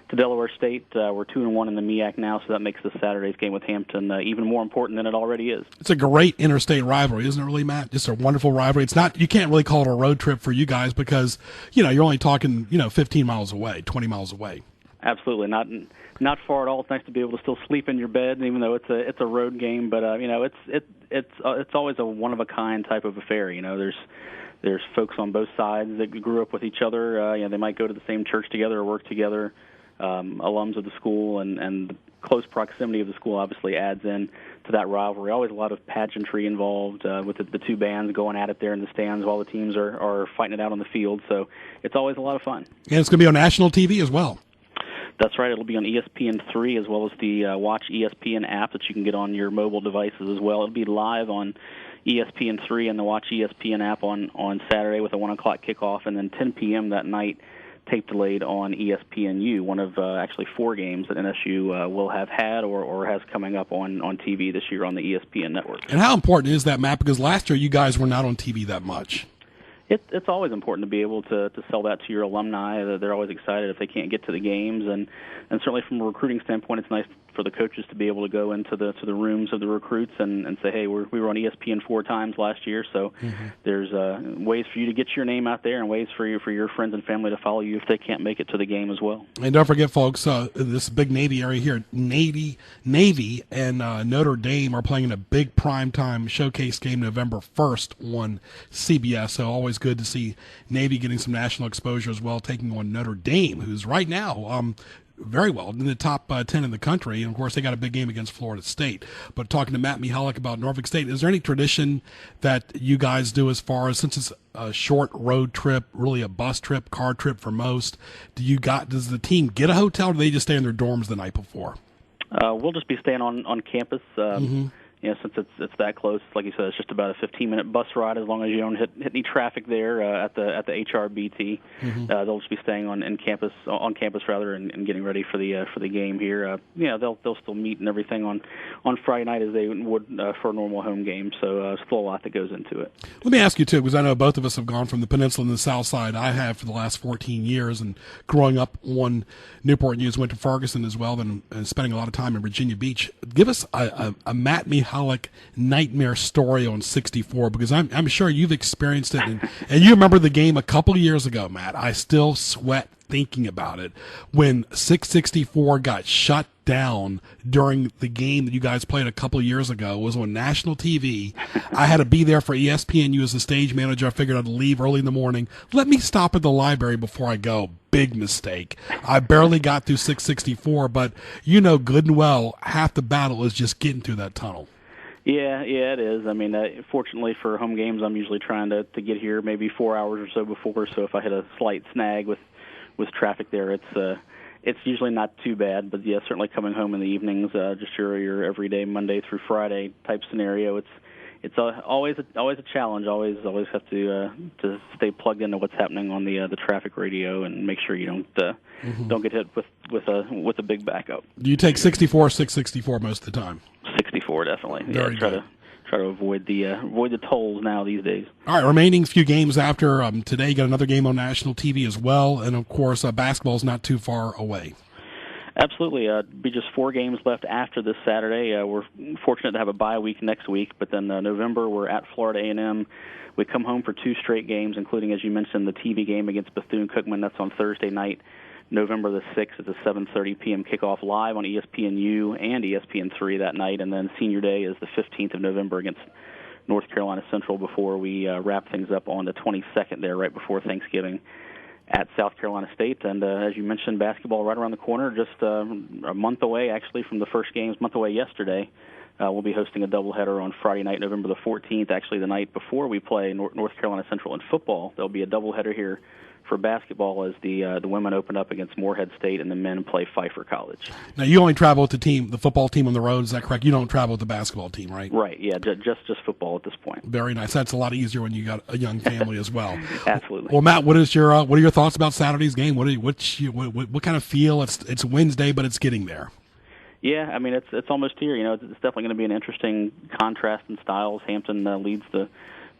to Delaware State. We're 2-1 in the MEAC now, so that makes this Saturday's game with Hampton even more important than it already is. It's a great interstate rivalry, isn't it really, Matt? Just a wonderful rivalry. It's not, you can't really call it a road trip for you guys because, you're only talking, 15 miles away, 20 miles away. Absolutely, not far at all. It's nice to be able to still sleep in your bed, even though it's a road game. But it's always a one of a kind type of affair. There's folks on both sides that grew up with each other. They might go to the same church together or work together. Alums of the school and the close proximity of the school obviously adds in to that rivalry. Always a lot of pageantry involved with the two bands going at it there in the stands while the teams are fighting it out on the field. So it's always a lot of fun. And it's going to be on national TV as well. That's right. It'll be on ESPN3 as well as the Watch ESPN app that you can get on your mobile devices as well. It'll be live on ESPN3 and the Watch ESPN app on Saturday with a 1 o'clock kickoff, and then 10 p.m. that night, tape delayed on ESPNU, one of actually 4 games that NSU will have had or has coming up on TV this year on the ESPN network. And how important is that, Matt? Because last year you guys were not on TV that much. It's always important to be able to sell that to your alumni. They're always excited if they can't get to the games, and certainly from a recruiting standpoint, it's nice for the coaches to be able to go into the rooms of the recruits and say, hey, we were on ESPN 4 times last year, so there's ways for you to get your name out there and ways for your friends and family to follow you if they can't make it to the game as well. And don't forget, folks, this big Navy area here, Navy and Notre Dame are playing in a big primetime showcase game November 1st on CBS, so always good to see Navy getting some national exposure as well, taking on Notre Dame, who's right now very well in the top 10 in the country. And, of course, they got a big game against Florida State. But talking to Matt Michalec about Norfolk State, is there any tradition that you guys do as far as, since it's a short road trip, really a bus trip, car trip for most, does the team get a hotel, or do they just stay in their dorms the night before? We'll just be staying on campus. Since it's that close, like you said, it's just about a 15-minute bus ride. As long as you don't hit any traffic there at the HRBT, they'll just be staying on campus and getting ready for the game here. They'll still meet and everything on Friday night as they would for a normal home game. So still a lot that goes into it. Let me ask you too, because I know both of us have gone from the peninsula and the south side. I have for the last 14 years, and growing up on Newport News, went to Ferguson as well, and spending a lot of time in Virginia Beach. Give us a Matt Michalec nightmare story on 64, because I'm sure you've experienced it, and you remember the game a couple of years ago, Matt. I still sweat thinking about it when 664 got shut down during the game that you guys played a couple of years ago. It was on national TV. I had to be there for ESPNU as the stage manager. I figured I'd leave early in the morning. Let me stop at the library before I go. Big mistake. I barely got through 664, but you know good and well half the battle is just getting through that tunnel. Yeah, it is. I mean, fortunately for home games, I'm usually trying to get here maybe 4 hours or so before. So if I hit a slight snag with traffic there, it's usually not too bad. But yeah, certainly coming home in the evenings, just your everyday Monday through Friday type scenario, it's always a challenge. Always have to stay plugged into what's happening on the traffic radio and make sure you don't get hit with a big backup. Do you take 64 or 664 most of the time? 64 definitely. Very good. Try to avoid the tolls now these days. All right, remaining few games after today, you got another game on national TV as well, and of course basketball's not too far away. Absolutely. Be just 4 games left after this Saturday. We're fortunate to have a bye week next week, but then November we're at Florida A&M. We come home for 2 straight games, including, as you mentioned, the TV game against Bethune-Cookman. That's on Thursday night, November the 6th. It's a 7:30 p.m. kickoff live on ESPNU and ESPN3 that night, and then Senior Day is the 15th of November against North Carolina Central before we wrap things up on the 22nd there, right before Thanksgiving, at South Carolina State. And as you mentioned, basketball right around the corner, just a month away actually from the first games, month away yesterday. We'll be hosting a doubleheader on Friday night, November the 14th, actually the night before we play North Carolina Central in football. There'll be a doubleheader here for basketball as the women open up against Morehead State and the men play Pfeiffer College. Now, you only travel with the football team on the road, is that correct? You don't travel with the basketball team, right? Right, yeah, just football at this point. Very nice. That's a lot easier when you got a young family as well. Absolutely. Well, Matt, what are your thoughts about Saturday's game? What kind of feel? It's Wednesday, but it's getting there. Yeah, I mean, it's almost here. You know, it's definitely going to be an interesting contrast in styles. Hampton leads the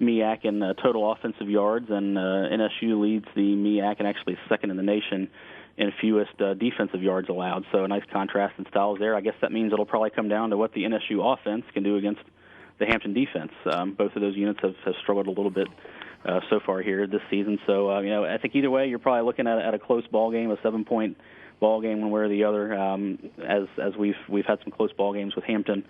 MEAC in total offensive yards, and NSU leads the MEAC and actually second in the nation in fewest defensive yards allowed. So a nice contrast in styles there. I guess that means it'll probably come down to what the NSU offense can do against the Hampton defense. Both of those units have struggled a little bit so far here this season. So, you know, I think either way, you're probably looking at a close ball game, a 7-point ball game one way or the other, as we've had some close ball games with Hampton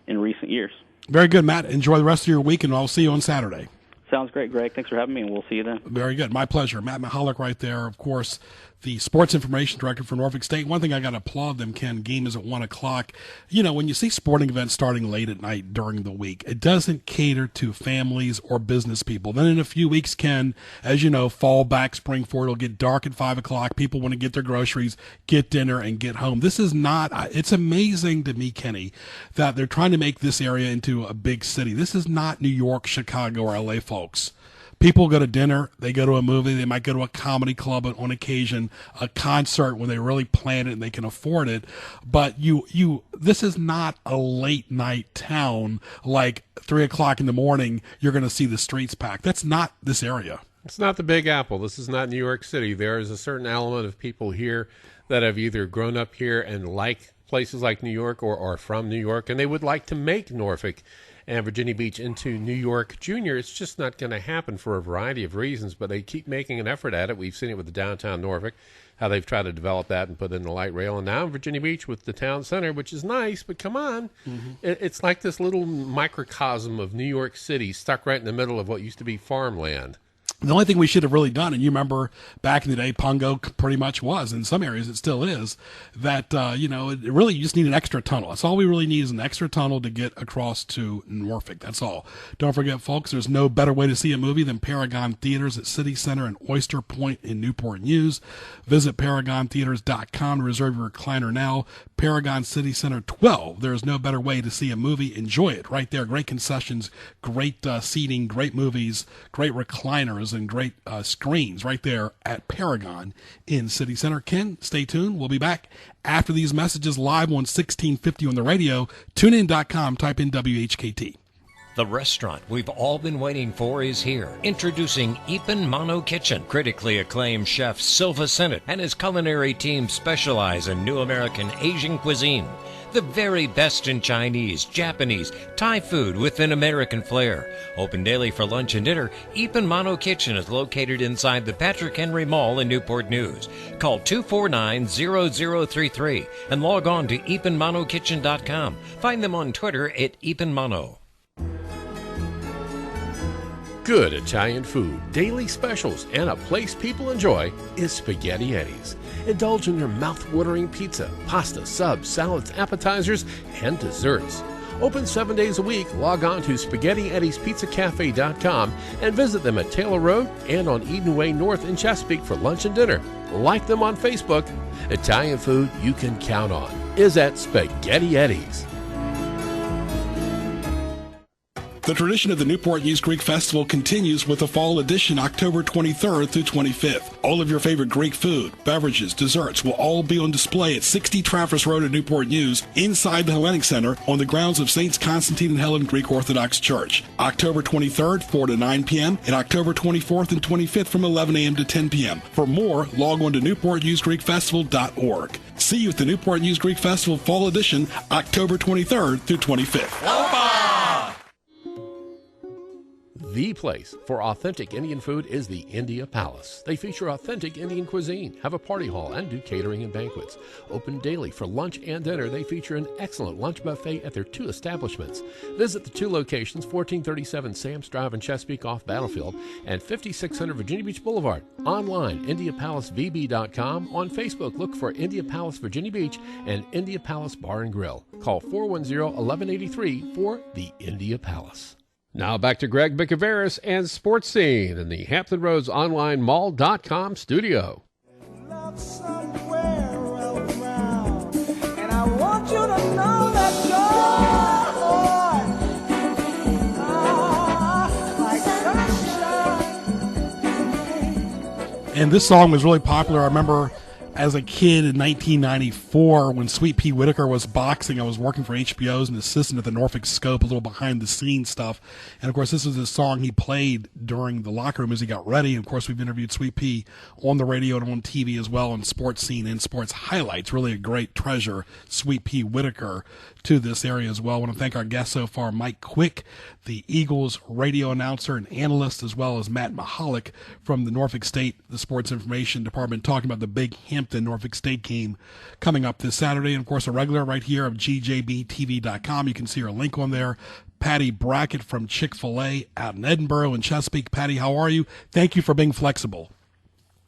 in recent years. Very good, Matt. Enjoy the rest of your week, and I'll see you on Saturday. Sounds great, Greg. Thanks for having me, and we'll see you then. Very good. My pleasure. Matt Michalec right there, of course, the sports information director for Norfolk State. One thing I got to applaud them, Ken, game is at 1 o'clock. You know, when you see sporting events starting late at night during the week, it doesn't cater to families or business people. Then in a few weeks, Ken, as you know, fall back, spring forward, it'll get dark at 5 o'clock. People want to get their groceries, get dinner, and get home. This is not, it's amazing to me, Kenny, that they're trying to make this area into a big city. This is not New York, Chicago, or LA, folks. People go to dinner, they go to a movie, they might go to a comedy club on occasion, a concert when they really plan it and they can afford it. But this is not a late night town like 3 o'clock in the morning, you're going to see the streets packed. That's not this area. It's not the Big Apple. This is not New York City. There is a certain element of people here that have either grown up here and like places like New York or are from New York, and they would like to make Norfolk and Virginia Beach into New York Junior. It's just not going to happen for a variety of reasons, but they keep making an effort at it. We've seen it with the downtown Norfolk, how they've tried to develop that and put in the light rail, and now in Virginia Beach with the town center, which is nice, but come on. It's like this little microcosm of New York City stuck right in the middle of what used to be farmland. The only thing we should have really done, and you remember back in the day, Pungo pretty much was, in some areas it still is, that, it really you just need an extra tunnel. That's all we really need is an extra tunnel to get across to Norfolk. That's all. Don't forget, folks, there's no better way to see a movie than Paragon Theaters at City Center and Oyster Point in Newport News. Visit ParagonTheaters.com to reserve your recliner now. Paragon City Center 12. There's no better way to see a movie. Enjoy it right there. Great concessions, great seating, great movies, great recliners, and great screens right there at Paragon in City Center. Ken, stay tuned. We'll be back after these messages live on 1650 on the radio. TuneIn.com. Type in WHKT. The restaurant we've all been waiting for is here. Introducing Ipin Mano Kitchen. Critically acclaimed chef Silva Sennett and his culinary team specialize in new American Asian cuisine. The very best in Chinese, Japanese, Thai food with an American flair. Open daily for lunch and dinner, Ipin Mano Kitchen is located inside the Patrick Henry Mall in Newport News. Call 249-0033 and log on to ipinmanokitchen.com. Find them on Twitter at ipinmano. Good Italian food, daily specials, and a place people enjoy is Spaghetti Eddie's. Indulge in their mouth-watering pizza, pasta, subs, salads, appetizers, and desserts. Open 7 days a week. Log on to SpaghettiEddiesPizzaCafe.com and visit them at Taylor Road and on Eden Way North in Chesapeake for lunch and dinner. Like them on Facebook. Italian food you can count on is at Spaghetti Eddie's. The tradition of the Newport News Greek Festival continues with the fall edition October 23rd through 25th. All of your favorite Greek food, beverages, desserts will all be on display at 60 Traverse Road in Newport News inside the Hellenic Center on the grounds of Saints Constantine and Helen Greek Orthodox Church. October 23rd, 4 to 9 p.m. and October 24th and 25th from 11 a.m. to 10 p.m. For more, log on to newportnewsgreekfestival.org. See you at the Newport News Greek Festival Fall Edition October 23rd through 25th. The place for authentic Indian food is the India Palace. They feature authentic Indian cuisine, have a party hall, and do catering and banquets. Open daily for lunch and dinner, they feature an excellent lunch buffet at their 2 establishments. Visit the 2 locations, 1437 Sam's Drive in Chesapeake off Battlefield and 5600 Virginia Beach Boulevard. Online, IndiaPalaceVB.com. On Facebook, look for India Palace Virginia Beach and India Palace Bar and Grill. Call 410-1183 for the India Palace. Now back to Greg Bicouvaris and Sports Scene in the Hampton Roads Online Mall.com studio. And this song was really popular. I remember as a kid in 1994, when Sweet Pea Whitaker was boxing, I was working for HBO as an assistant at the Norfolk Scope, a little behind-the-scenes stuff. And, of course, this was a song he played during the locker room as he got ready. And, of course, we've interviewed Sweet Pea on the radio and on TV as well, on Sports Scene and Sports Highlights. Really a great treasure, Sweet Pea Whitaker, to this area as well. I want to thank our guest so far, Mike Quick, the Eagles radio announcer and analyst, as well as Matt Michalec from the Norfolk State, the Sports Information Department, talking about the big Hampton-Norfolk State game coming up this Saturday. And, of course, a regular right here of gjbtv.com. You can see our link on there. Patty Brackett from Chick-fil-A out in Edinburgh and Chesapeake. Patty, how are you? Thank you for being flexible.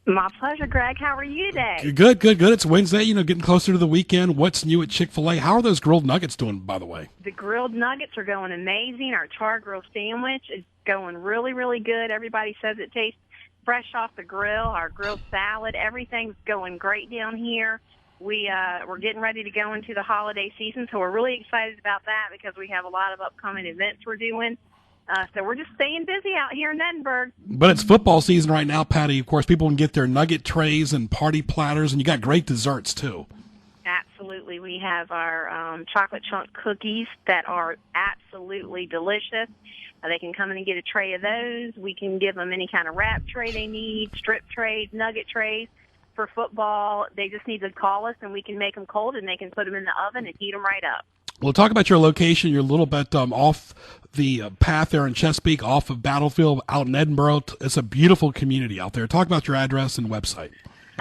My pleasure, Greg. How are you today? Good. It's Wednesday, getting closer to the weekend. What's new at Chick-fil-A? How are those grilled nuggets doing, by the way? The grilled nuggets are going amazing. Our char grilled sandwich is going really, really good. Everybody says it tastes fresh off the grill. Our grilled salad, everything's going great down here. We're getting ready to go into the holiday season, so we're really excited about that because we have a lot of upcoming events we're doing. So we're just staying busy out here in Edinburgh. But it's football season right now, Patty. Of course, people can get their nugget trays and party platters, and you got great desserts, too. Absolutely. We have our chocolate chunk cookies that are absolutely delicious. They can come in and get a tray of those. We can give them any kind of wrap tray they need, strip trays, nugget trays. For football, they just need to call us, and we can make them cold, and they can put them in the oven and heat them right up. Well, talk about your location. You're a little bit off the path there in Chesapeake, off of Battlefield, out in Edinburgh. It's a beautiful community out there. Talk about your address and website.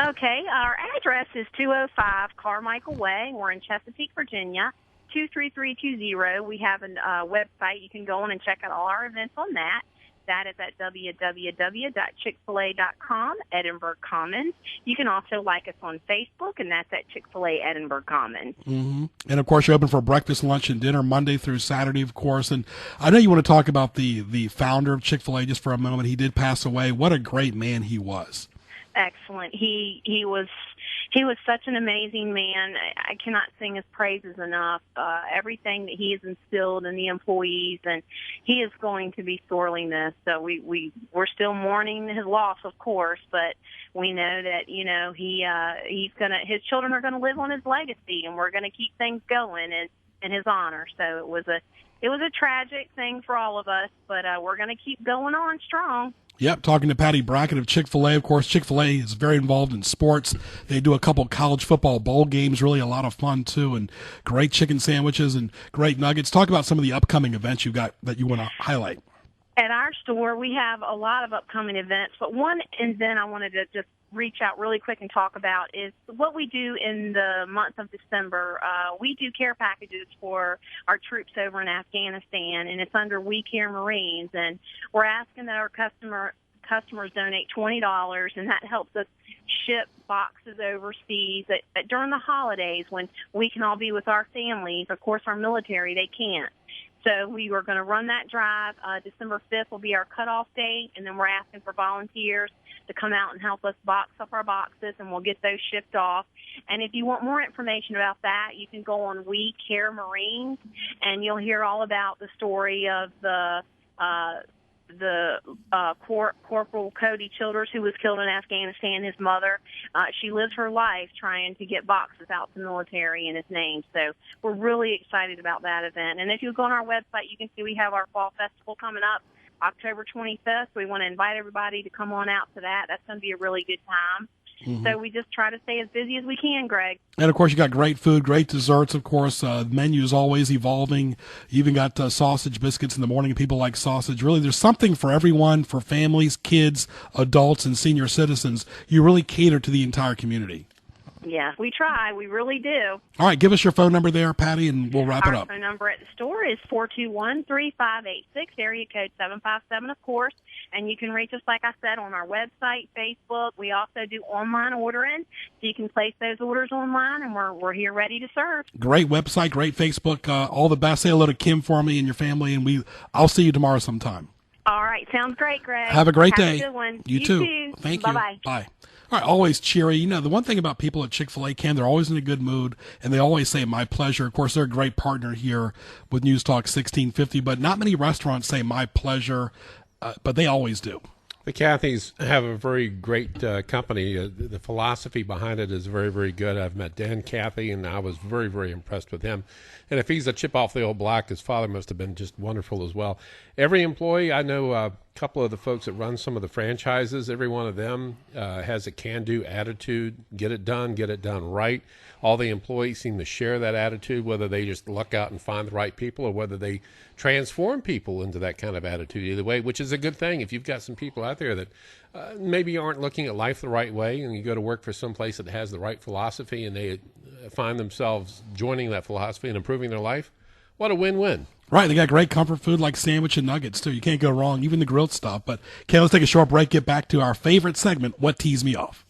Okay, our address is 205 Carmichael Way. We're in Chesapeake, Virginia, 23320. We have a website. You can go on and check out all our events on that. That is at www.chickfila.com, Edinburgh Commons. You can also like us on Facebook, and that's at Chick-fil-A Edinburgh Commons. Mm-hmm. And, of course, you're open for breakfast, lunch, and dinner Monday through Saturday, of course. And I know you want to talk about the founder of Chick-fil-A just for a moment. He did pass away. What a great man he was. Excellent. He was such an amazing man. I cannot sing his praises enough. Everything that he has instilled in the employees, and he is going to be sorely missed. So we're still mourning his loss, of course, but we know that his children are gonna live on his legacy, and we're gonna keep things going in his honor. So it was a tragic thing for all of us, but we're gonna keep going on strong. Yep, talking to Patty Brackett of Chick-fil-A. Of course, Chick-fil-A is very involved in sports. They do a couple college football bowl games, really a lot of fun, too, and great chicken sandwiches and great nuggets. Talk about some of the upcoming events you got that you want to highlight. At our store, we have a lot of upcoming events, but one event I wanted to just reach out really quick and talk about is what we do in the month of December. We do care packages for our troops over in Afghanistan, and it's under We Care Marines, and we're asking that our customers donate $20, and that helps us ship boxes overseas during the holidays when we can all be with our families. Of course, our military, they can't. So we were going to run that drive. December 5th will be our cutoff date, and then we're asking for volunteers to come out and help us box up our boxes, and we'll get those shipped off. And if you want more information about that, you can go on We Care Marines, and you'll hear all about the story of the Corporal Cody Childers, who was killed in Afghanistan. His mother, she lived her life trying to get boxes out to the military in his name. So we're really excited about that event. And if you go on our website, you can see we have our fall festival coming up October 25th. We want to invite everybody to come on out to that. That's going to be a really good time. Mm-hmm. So we just try to stay as busy as we can, Greg. And, of course, you got great food, great desserts, of course. The menu is always evolving. You even got sausage biscuits in the morning. People like sausage. Really, there's something for everyone, for families, kids, adults, and senior citizens. You really cater to the entire community. Yeah, we try. We really do. All right, give us your phone number there, Patty, and we'll wrap it up. Our phone number at the store is 421-3586, area code 757, of course. And you can reach us, like I said, on our website, Facebook. We also do online ordering, so you can place those orders online, and we're here ready to serve. Great website, great Facebook. All the best. Say hello to Kim for me and your family, and I'll see you tomorrow sometime. All right, sounds great, Greg. Have a great day. Have a good one. You too. Thank you. Bye-bye. Bye. All right, always cheery. The one thing about people at Chick-fil-A, Cam, they're always in a good mood, and they always say, my pleasure. Of course, they're a great partner here with News Talk 1650, but not many restaurants say my pleasure, but they always do. The Cathys have a very great company. The philosophy behind it is very, very good. I've met Dan Cathy, and I was very, very impressed with him. And if he's a chip off the old block, his father must have been just wonderful as well. Every employee, I know a couple of the folks that run some of the franchises, every one of them has a can-do attitude, get it done right. All the employees seem to share that attitude, whether they just luck out and find the right people or whether they transform people into that kind of attitude either way, which is a good thing. If you've got some people out there that maybe aren't looking at life the right way and you go to work for some place that has the right philosophy and they find themselves joining that philosophy and improving their life, what a win-win. Right, they got great comfort food like sandwich and nuggets, too. You can't go wrong, even the grilled stuff. But, okay, let's take a short break, get back to our favorite segment, What Teased Me Off.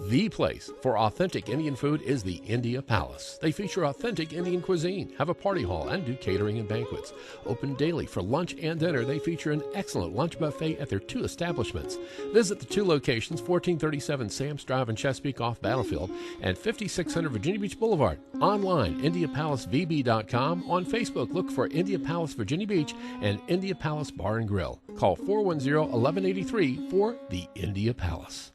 The place for authentic Indian food is the India Palace. They feature authentic Indian cuisine, have a party hall, and do catering and banquets. Open daily for lunch and dinner, they feature an excellent lunch buffet at their 2 establishments. Visit the 2 locations, 1437 Sam's Drive in Chesapeake off Battlefield and 5600 Virginia Beach Boulevard. Online, IndiaPalaceVB.com. On Facebook, look for India Palace Virginia Beach and India Palace Bar and Grill. Call 410-1183 for the India Palace.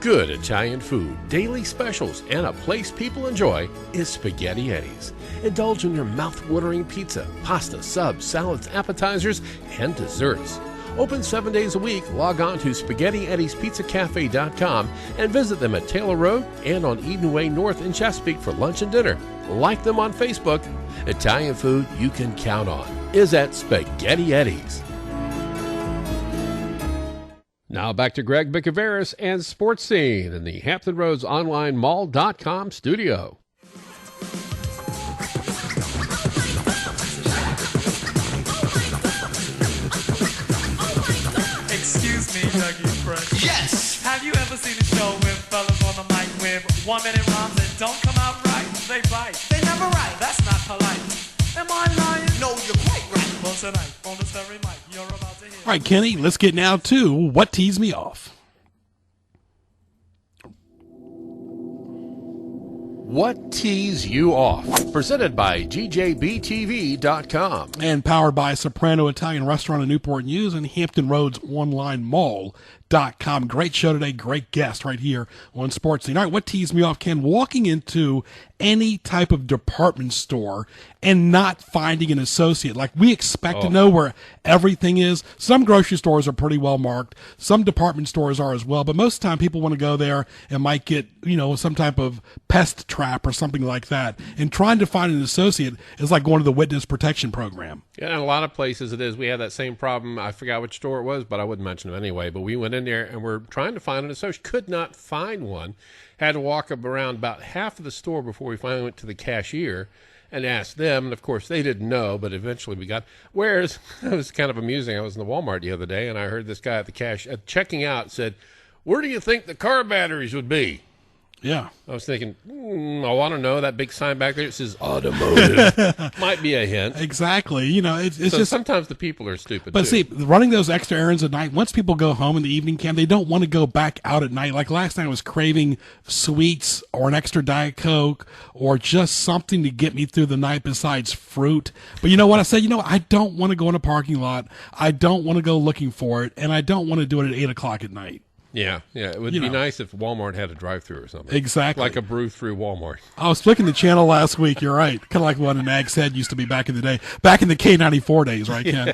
Good Italian food, daily specials, and a place people enjoy is Spaghetti Eddie's. Indulge in your mouth-watering pizza, pasta, subs, salads, appetizers, and desserts. Open 7 days a week. Log on to SpaghettiEddiesPizzaCafe.com and visit them at Taylor Road and on Eden Way North in Chesapeake for lunch and dinner. Like them on Facebook. Italian food you can count on is at Spaghetti Eddie's. Now back to Greg Bicouvaris and Sports Scene in the Hampton Roads Online Mall.com studio. Excuse me, Dougie Fresh. Yes! Have you ever seen a show with fellas on the mic with 1 minute rhymes that don't come out right? They bite. They never write. That's not polite. Am I lying? No, you're quite right. Well, tonight, on this very mic, you're about to hear. All right, Kenny, let's get now to What Teased Me Off. What Tees You Off? Presented by GJBTV.com. And powered by Soprano Italian Restaurant in Newport News and Hampton Roads Online Mall.com. Great show today, great guest right here on Sports Scene. All right, what teased me off, Ken? Walking into any type of department store and not finding an associate. Like, we expect to know where everything is. Some grocery stores are pretty well marked. Some department stores are as well. But most of the time, people want to go there and might get, some type of pest trap or something like that. And trying to find an associate is like going to the witness protection program. Yeah, in a lot of places it is. We had that same problem. I forgot which store it was, but I wouldn't mention it anyway. But we went in there and we're trying to find an associate. Could not find one. Had to walk up around about half of the store before we finally went to the cashier and asked them. And, of course, they didn't know, but eventually we got. Whereas, it was kind of amusing. I was in the Walmart the other day, and I heard this guy at the checking out said, "Where do you think the car batteries would be?" Yeah. I was thinking, I want to know. That big sign back there, it says automotive. Might be a hint. Exactly. It's so just sometimes the people are stupid, But too. see, running those extra errands at night, once people go home in the evening, Cam, they don't want to go back out at night. Like last night, I was craving sweets or an extra Diet Coke or just something to get me through the night besides fruit. But you know what? I said, I don't want to go in a parking lot. I don't want to go looking for it. And I don't want to do it at 8 o'clock at night. Yeah. It would be nice if Walmart had a drive-thru or something. Exactly. Like a brew-through Walmart. I was flicking the channel last week. You're right. Kind of like what an Ag's Head used to be back in the day. Back in the K94 days, right, Ken?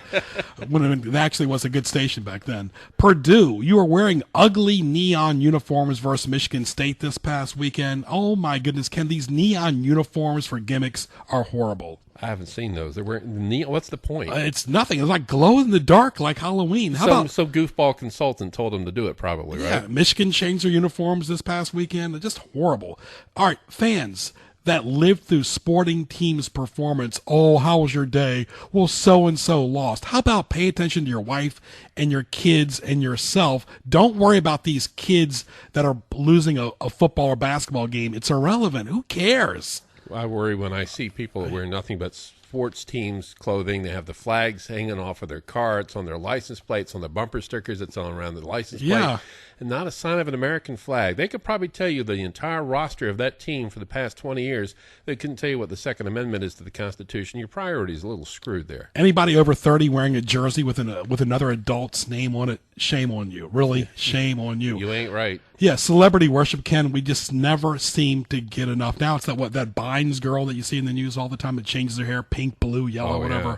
When it actually was a good station back then. Purdue, you were wearing ugly neon uniforms versus Michigan State this past weekend. Oh, my goodness, Ken, these neon uniforms for gimmicks are horrible. I haven't seen those. They're wearing neon. What's the point? It's nothing. It's like glow in the dark, like Halloween. Some goofball consultant told them to do it, probably, right? Yeah, Michigan changed their uniforms this past weekend. They're just horrible. All right, fans that lived through sporting teams' performance. Oh, how was your day? Well, so-and-so lost. How about pay attention to your wife and your kids and yourself? Don't worry about these kids that are losing a football or basketball game. It's irrelevant. Who cares? I worry when I see people that wear nothing but sports teams' clothing. They have the flags hanging off of their car. It's on their license plates, on the bumper stickers. It's on around the license plate. And not a sign of an American flag. They could probably tell you the entire roster of that team for the past 20 years. They couldn't tell you what the Second Amendment is to the Constitution. Your priority is a little screwed there. Anybody over 30 wearing a jersey with another adult's name on it, shame on you. Really, shame on you. You ain't right. Yeah, celebrity worship, Ken, we just never seem to get enough. Now it's that Bynes girl that you see in the news all the time that changes her hair pink, blue, yellow, whatever. Yeah.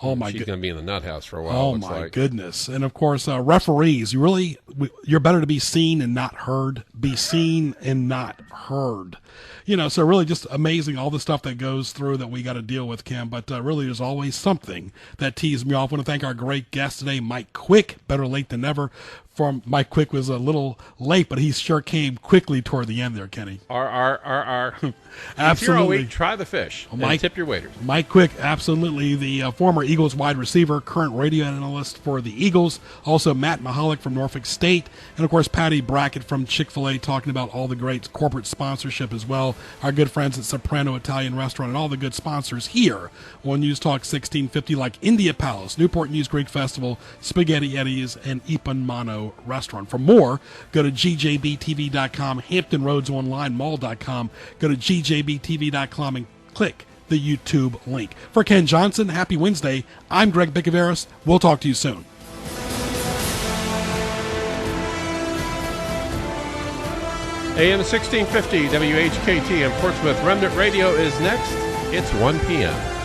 Oh my! She's going to be in the nut house for a while. Oh my goodness! And of course, referees. You're better to be seen and not heard. Be seen and not heard. So really just amazing all the stuff that goes through that we got to deal with, Kim. But really, there's always something that teases me off. I want to thank our great guest today, Mike Quick. Better late than never. Mike Quick was a little late, but he sure came quickly toward the end there, Kenny. Absolutely. Try the fish. And tip your waiters. Mike Quick, absolutely. The former Eagles wide receiver, current radio analyst for the Eagles. Also Matt Michalec from Norfolk State. And, of course, Patty Brackett from Chick-fil-A talking about all the great corporate sponsorship as well. Our good friends at Soprano Italian Restaurant and all the good sponsors here on News Talk 1650 like India Palace, Newport News Greek Festival, Spaghetti Eddie's, and Ipan Mano Restaurant. For more, go to gjbtv.com, Hampton Roads Online Mall.com. Go to gjbtv.com and click the YouTube link. For Ken Johnson, happy Wednesday. I'm Greg Bicouvaris. We'll talk to you soon. AM 1650 WHKT and Portsmouth Remnant Radio is next. It's 1 p.m.